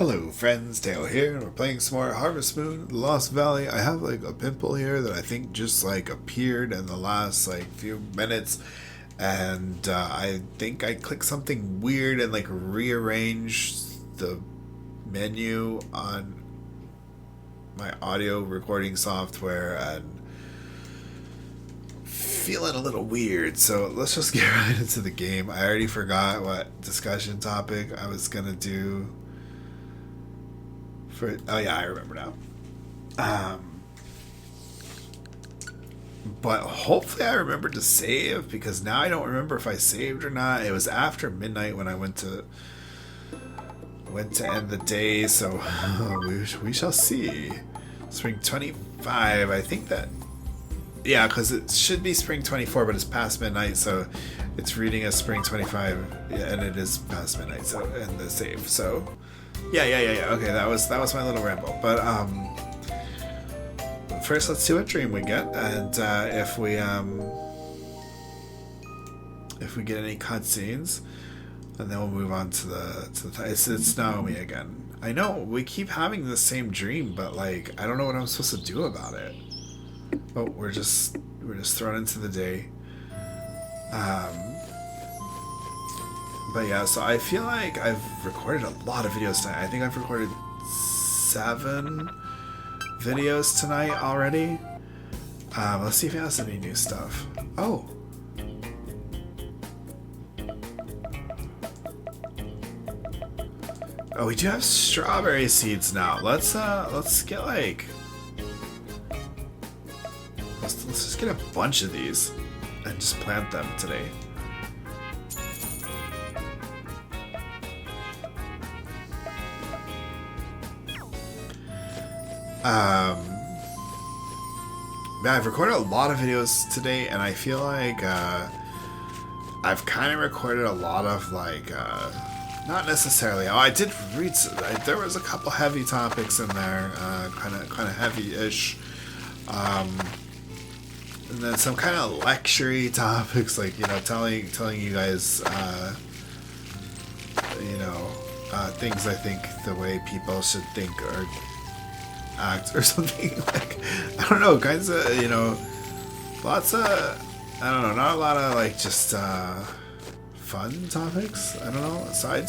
Hello friends, Dale here, and we're playing some more Harvest Moon, Lost Valley. I have like a pimple here that I think just like appeared in the last like few minutes, and I think I clicked something weird and like rearranged the menu on my audio recording software and feeling a little weird. So let's just get right into the game. I already forgot what discussion topic I was gonna do. Oh yeah, I remember now. But hopefully I remembered to save, because now I don't remember if I saved or not. It was after midnight when I went to end the day, so we shall see. Spring 25, I think that, yeah, because it should be spring 24, but it's past midnight, so it's reading as spring 25, yeah, and it is past midnight, so, and the save, so yeah. Okay, that was my little ramble. But first, let's see what dream we get, and if we get any cutscenes, and then we'll move on to the. It's Naomi again. I know we keep having the same dream, but like I don't know what I'm supposed to do about it. Oh, we're just thrown into the day. But yeah, so I feel like I've recorded a lot of videos tonight. I think I've recorded 7 videos tonight already. Let's see if it has any new stuff. Oh. Oh, we do have strawberry seeds now. Let's get like... Let's just get a bunch of these and just plant them today. Yeah, I've recorded a lot of videos today, and I feel like I've kind of recorded a lot of like not necessarily. Oh, I did read. There was a couple heavy topics in there, kind of heavy-ish, and then some kind of lecture-y topics, like telling you guys things I think the way people should think or act or something. Like, I don't know, kinds of, lots of, I don't know, not a lot of like just fun topics. I don't know. So I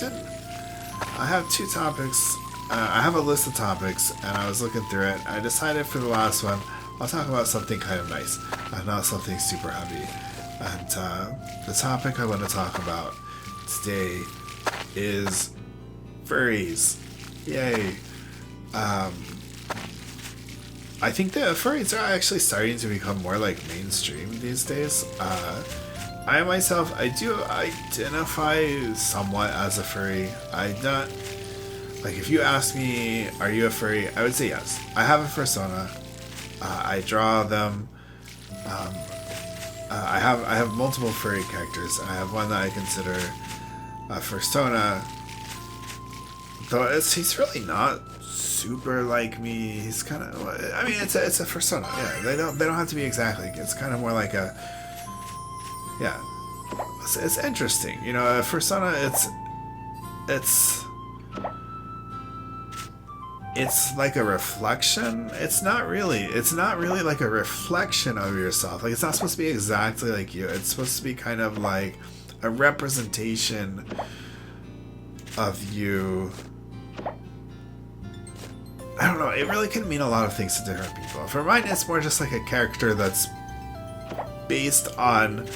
have 2 topics. I have a list of topics, and I was looking through it. I decided for the last one I'll talk about something kind of nice, not something super heavy. And the topic I want to talk about today is furries. Yay. I think that furries are actually starting to become more like mainstream these days. I myself, I do identify somewhat as a furry. I don't, like, if you ask me, are you a furry? I would say yes. I have a persona. I draw them. I have multiple furry characters, and I have one that I consider a persona. Though he's really not super like me. He's kind of, I mean, it's a persona. Yeah, they don't have to be exactly. It's kind of more like a, yeah. It's interesting, a persona. It's like a reflection. It's not really like a reflection of yourself. Like, it's not supposed to be exactly like you. It's supposed to be kind of like a representation of you. I don't know, it really can mean a lot of things to different people. For mine, it's more just like a character that's based on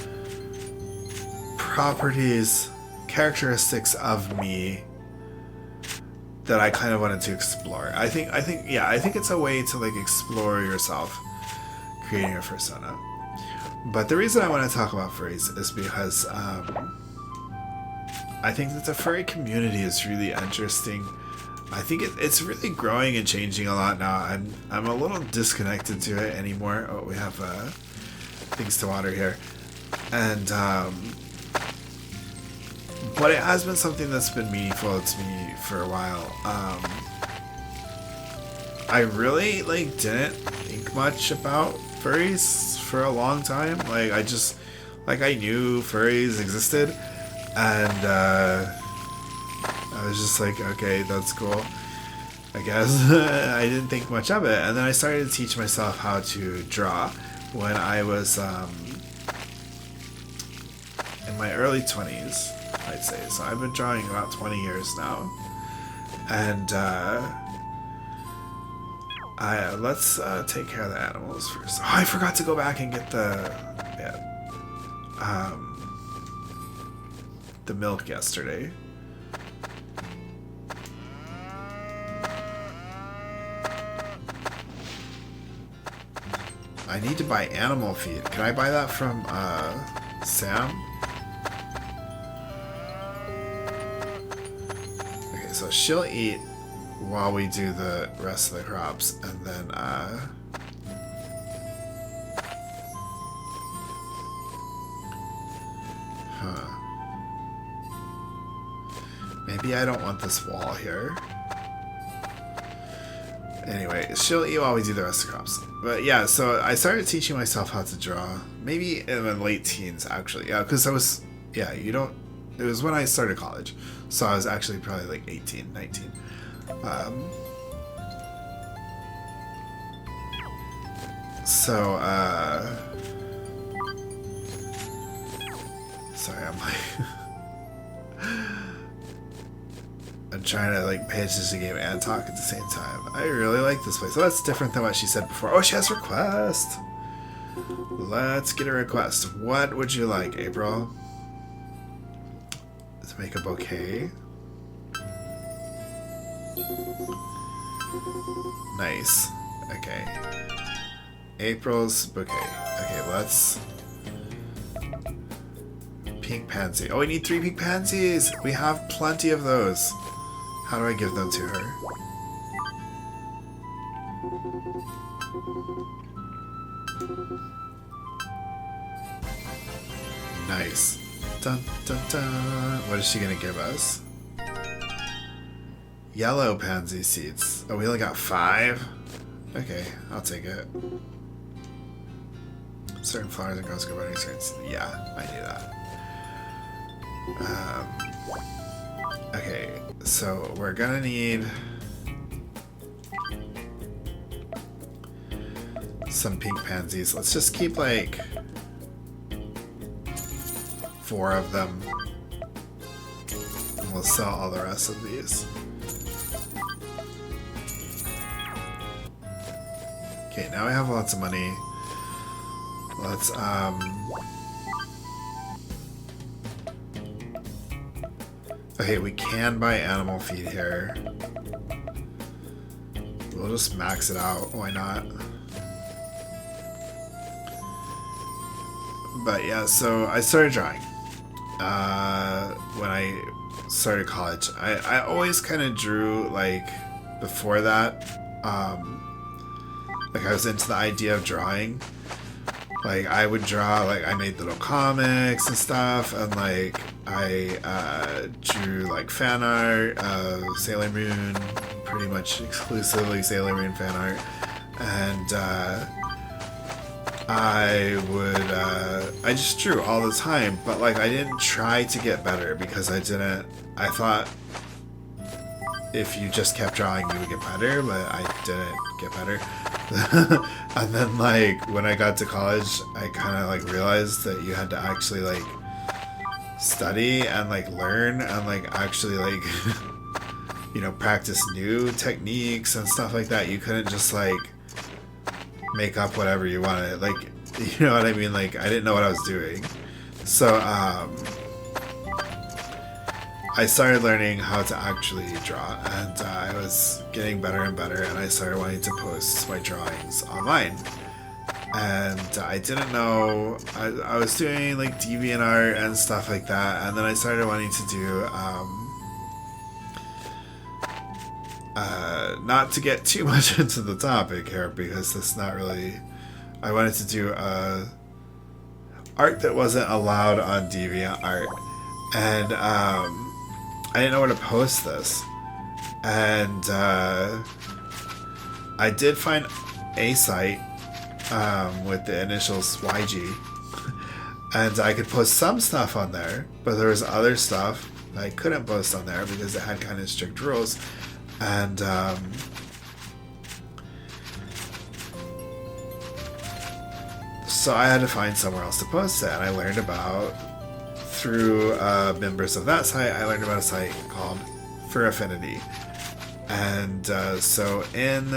properties, characteristics of me that I kind of wanted to explore. I think it's a way to like explore yourself, creating a persona. But the reason I want to talk about furries is because I think that the furry community is really interesting. I think it's really growing and changing a lot now. I'm a little disconnected to it anymore. Oh, we have things to water here, and but it has been something that's been meaningful to me for a while. I really didn't think much about furries for a long time. Like, I knew furries existed, and I I was just like, okay, that's cool. I guess. I didn't think much of it. And then I started to teach myself how to draw when I was in my early 20s, I'd say. So I've been drawing about 20 years now. And let's take care of the animals first. Oh, I forgot to go back and get the milk yesterday. I need to buy animal feed. Can I buy that from Sam? Okay, so she'll eat while we do the rest of the crops, and then maybe I don't want this wall here. Anyway, she'll eat while we do the rest of the crops. But yeah, so I started teaching myself how to draw. Maybe in the late teens, actually. Yeah, because I was... Yeah, you don't... It was when I started college. So I was actually probably like 18, 19. Sorry, I'm like... I'm trying to like pay attention to the game and talk at the same time. I really like this place. So that's different than what she said before. Oh, she has a request. Let's get a request. What would you like, April? Let's make a bouquet. Nice. Okay. April's bouquet. Okay, let's... Pink pansy. Oh, we need 3 pink pansies! We have plenty of those. How do I give them to her? Nice. Dun, dun, dun. What is she gonna give us? Yellow pansy seeds. Oh, we only got 5? Okay, I'll take it. Certain flowers and girls go running certain seeds. Yeah, I knew that. Okay, so we're gonna need some pink pansies. Let's just keep like 4 of them, and we'll sell all the rest of these. Okay, now we have lots of money. Let's okay, we can buy animal feed here. We'll just max it out. Why not? But yeah, so I started drawing when I started college. I always kind of drew like before that. Like I was into the idea of drawing. Like I would draw, like I made little comics and stuff, and like I drew like fan art of Sailor Moon, pretty much exclusively Sailor Moon fan art, and I just drew all the time, but like I didn't try to get better because I thought if you just kept drawing you would get better, but I didn't get better. And then like when I got to college, I kind of like realized that you had to actually like study and like learn and like actually like you know, practice new techniques and stuff like that. You couldn't just like make up whatever you wanted, like, you know what I mean? Like I didn't know what I was doing. So I started learning how to actually draw, and I was getting better and better, and I started wanting to post my drawings online. And I didn't know, I was doing like DeviantArt and stuff like that, and then I started wanting to do, not to get too much into the topic here, because that's not really, I wanted to do art that wasn't allowed on DeviantArt, and I didn't know where to post this, and I did find a site with the initials YG, and I could post some stuff on there, but there was other stuff I couldn't post on there because it had kind of strict rules, and so I had to find somewhere else to post it. And I learned about, through members of that site, I learned about a site called Fur Affinity. And so in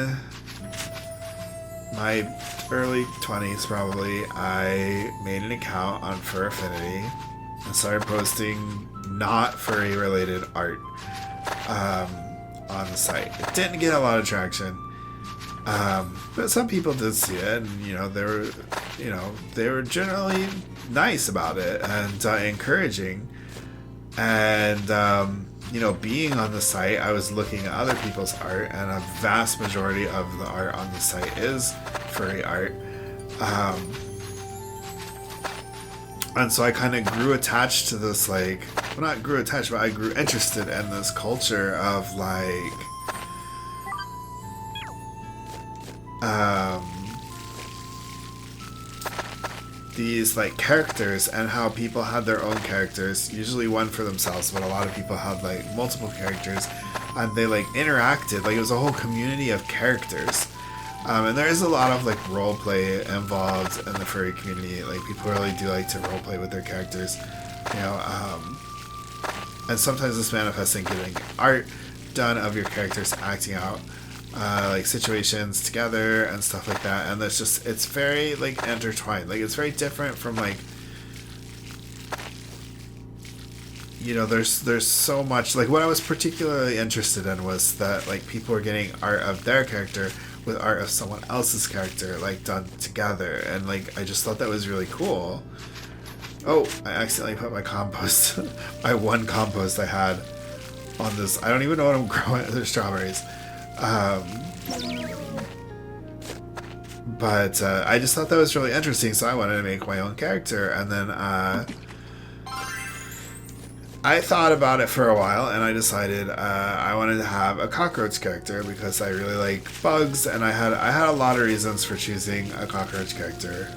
my early 20s probably, I made an account on Fur Affinity and started posting not furry related art on the site. It didn't get a lot of traction, but some people did see it, and they were generally nice about it and encouraging. And being on the site, I was looking at other people's art, and a vast majority of the art on the site is furry art. And so I kind of grew attached to this, like, well, not grew attached, but I grew interested in this culture of, like, these, like, characters, and how people had their own characters, usually one for themselves, but a lot of people had, like, multiple characters, and they, like, interacted, like, it was a whole community of characters. And there is a lot of, like, role play involved in the furry community. Like, people really do like to role play with their characters, and sometimes this manifests in getting art done of your characters acting out like situations together and stuff like that. And it's very, like, intertwined. Like, it's very different from, like, there's so much, like, what I was particularly interested in was that, like, people were getting art of their character with art of someone else's character, like, done together, and, like, I just thought that was really cool. Oh, I accidentally put my compost, my one compost I had on this. I don't even know what I'm growing. They're strawberries. But I just thought that was really interesting, so I wanted to make my own character. And then I thought about it for a while, and I decided I wanted to have a cockroach character because I really like bugs, and I had a lot of reasons for choosing a cockroach character.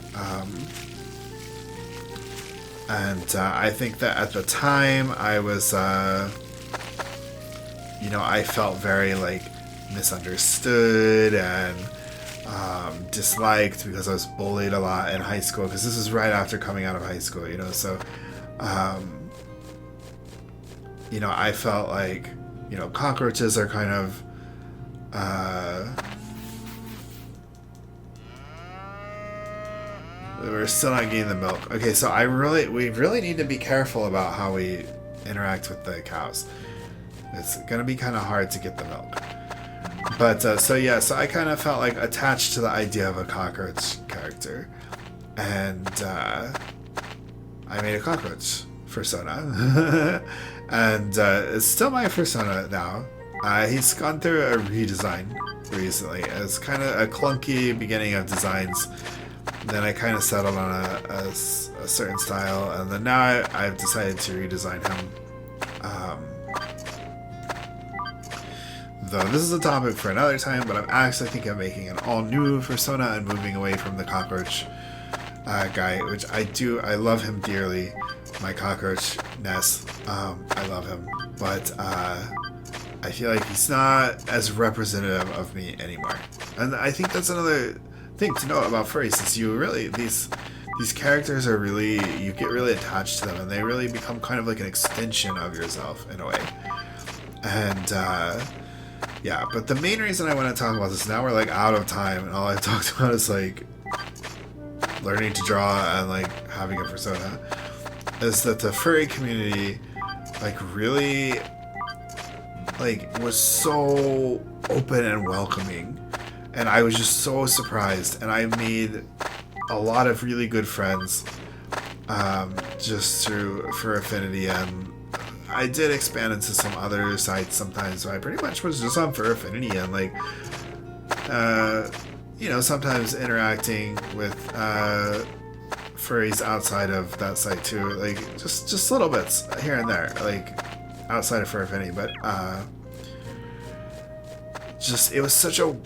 And I think that at the time I was, I felt very, like, misunderstood and disliked because I was bullied a lot in high school, because this is right after coming out of high school, so I felt like, cockroaches are kind of we're still not getting the milk. Okay, so we really need to be careful about how we interact with the cows. It's gonna be kind of hard to get the milk. But so I kind of felt, like, attached to the idea of a cockroach character, and I made a cockroach persona, and it's still my persona now. He's gone through a redesign recently. It's kind of a clunky beginning of designs. Then I kind of settled on a certain style, and then now I've decided to redesign him. Though this is a topic for another time, but I'm actually thinking of making an all-new persona and moving away from the cockroach guy, which I love him dearly. My cockroach Ness, I love him, but I feel like he's not as representative of me anymore. And I think that's another thing to know about furries, is these characters are really, you get really attached to them, and they really become kind of like an extension of yourself in a way. And but the main reason I want to talk about this, now we're, like, out of time, and all I've talked about is, like, learning to draw and, like, having a persona, is that the furry community, like, really, like, was so open and welcoming, and I was just so surprised, and I made a lot of really good friends just through Fur Affinity, and I did expand into some other sites sometimes, but I pretty much was just on Fur Affinity, and, like, sometimes interacting with furries outside of that site too, like, just little bits here and there, like, outside of Fur Affinity, but it was such a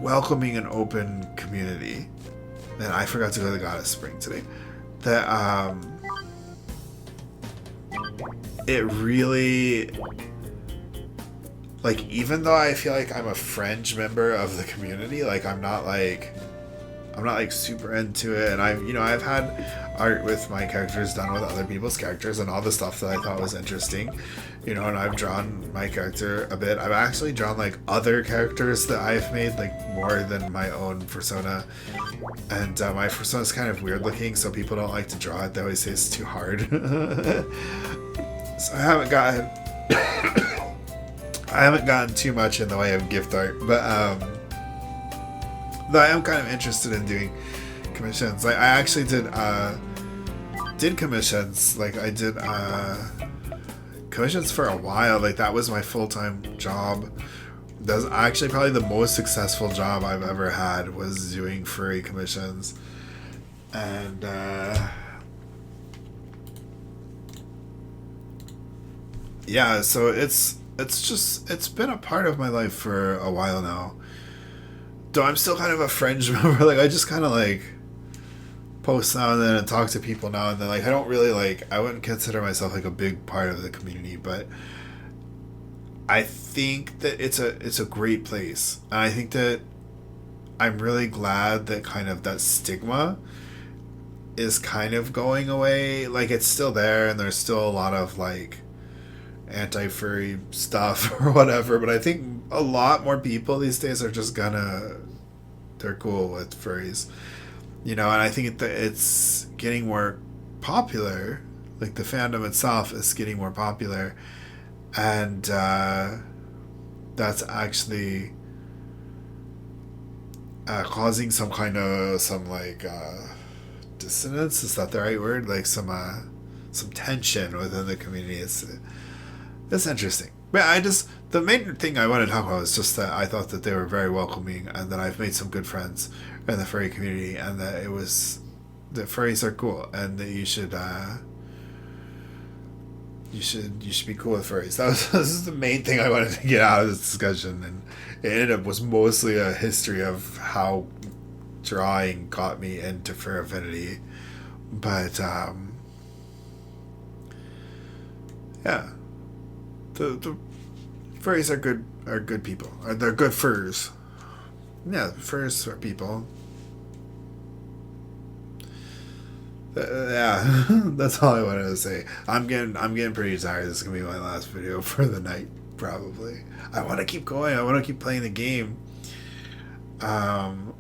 welcoming and open community. And I forgot to go to the Goddess Spring today. That it really, like, even though I feel like I'm a fringe member of the community, like I'm not like super into it, and I've had art with my characters done with other people's characters and all the stuff that I thought was interesting, and I've drawn my character a bit. I've actually drawn like other characters that I've made, like more than my own persona, and my persona is kind of weird looking, so people don't like to draw it. They always say it's too hard. So I haven't gotten too much in the way of gift art, but though I am kind of interested in doing commissions. Like I actually did commissions. Like I did commissions for a while. Like that was my full-time job. That's actually probably the most successful job I've ever had, was doing furry commissions. And yeah, so it's been a part of my life for a while now. Though I'm still kind of a fringe member. Like I just kind of like post now and then and talk to people now and then. Like I don't really I wouldn't consider myself like a big part of the community, but I think that it's a great place. And I think that I'm really glad that kind of that stigma is kind of going away. Like it's still there and there's still a lot of like anti-furry stuff or whatever, but I think a lot more people these days are just they're cool with furries, and I think that it's getting more popular. Like the fandom itself is getting more popular, and that's actually causing some dissonance. Is that the right word? Like some tension within the community. It's interesting. But the main thing I want to talk about is just that I thought that they were very welcoming, and that I've made some good friends in the furry community, and that that furries are cool, and that you should be cool with furries. This is the main thing I wanted to get out of this discussion, and it ended up was mostly a history of how drawing got me into fur affinity. But yeah. The furries are good people. They're good furs. Yeah, furs are people. Yeah, that's all I wanted to say. I'm getting pretty tired. This is gonna be my last video for the night, probably. I want to keep going. I want to keep playing the game. But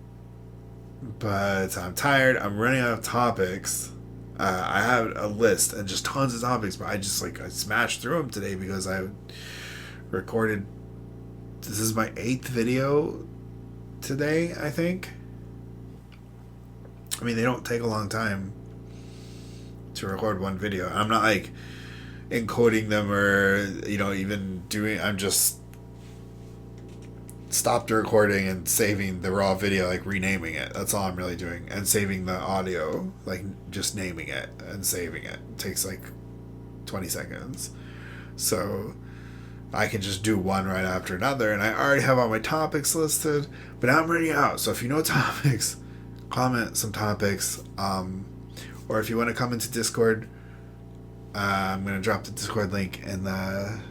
I'm tired. I'm running out of topics. I have a list and just tons of topics, but I smashed through them today because I recorded. This is my 8th video today, I think. I mean, they don't take a long time to record one video. I'm not encoding them or even doing. I'm just stopped recording and saving the raw video, renaming it. That's all I'm really doing, and saving the audio, just naming it and saving it. It takes 20 seconds, so I can just do one right after another, and I already have all my topics listed, but I'm running out. So if you know topics, comment some topics, or if you want to come into Discord, I'm going to drop the Discord link in the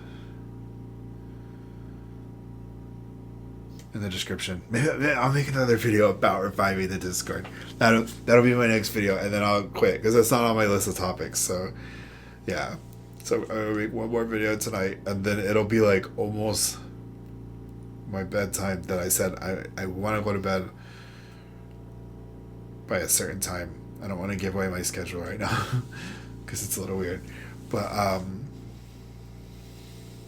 description. Maybe I'll make another video about reviving the Discord. That'll be my next video, and then I'll quit because it's not on my list of topics. So yeah, so I'll make one more video tonight, and then it'll be almost my bedtime. That I said I want to go to bed by a certain time. I don't want to give away my schedule right now because it's a little weird, but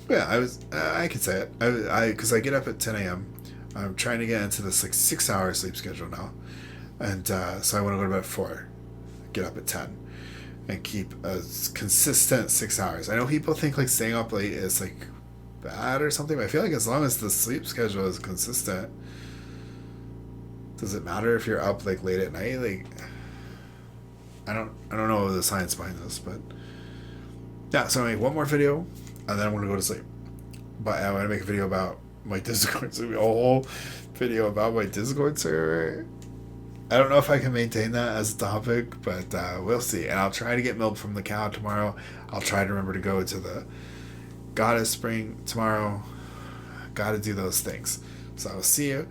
yeah, I could say it. Because I get up at 10 a.m. I'm trying to get into this 6-hour sleep schedule now, and so I want to go to bed at 4, get up at 10, and keep a consistent 6 hours. I know people think staying up late is bad or something, but I feel as long as the sleep schedule is consistent, does it matter if you're up late at night? I don't know the science behind this, but yeah. So I make one more video, and then I'm gonna go to sleep. But I'm gonna make a video about my Discord. So a whole video about my Discord server. I don't know if I can maintain that as a topic, but we'll see. And I'll try to get milk from the cow tomorrow. I'll try to remember to go to the goddess spring tomorrow. Gotta do those things. So I'll see you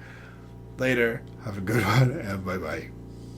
later. Have a good one, and bye bye.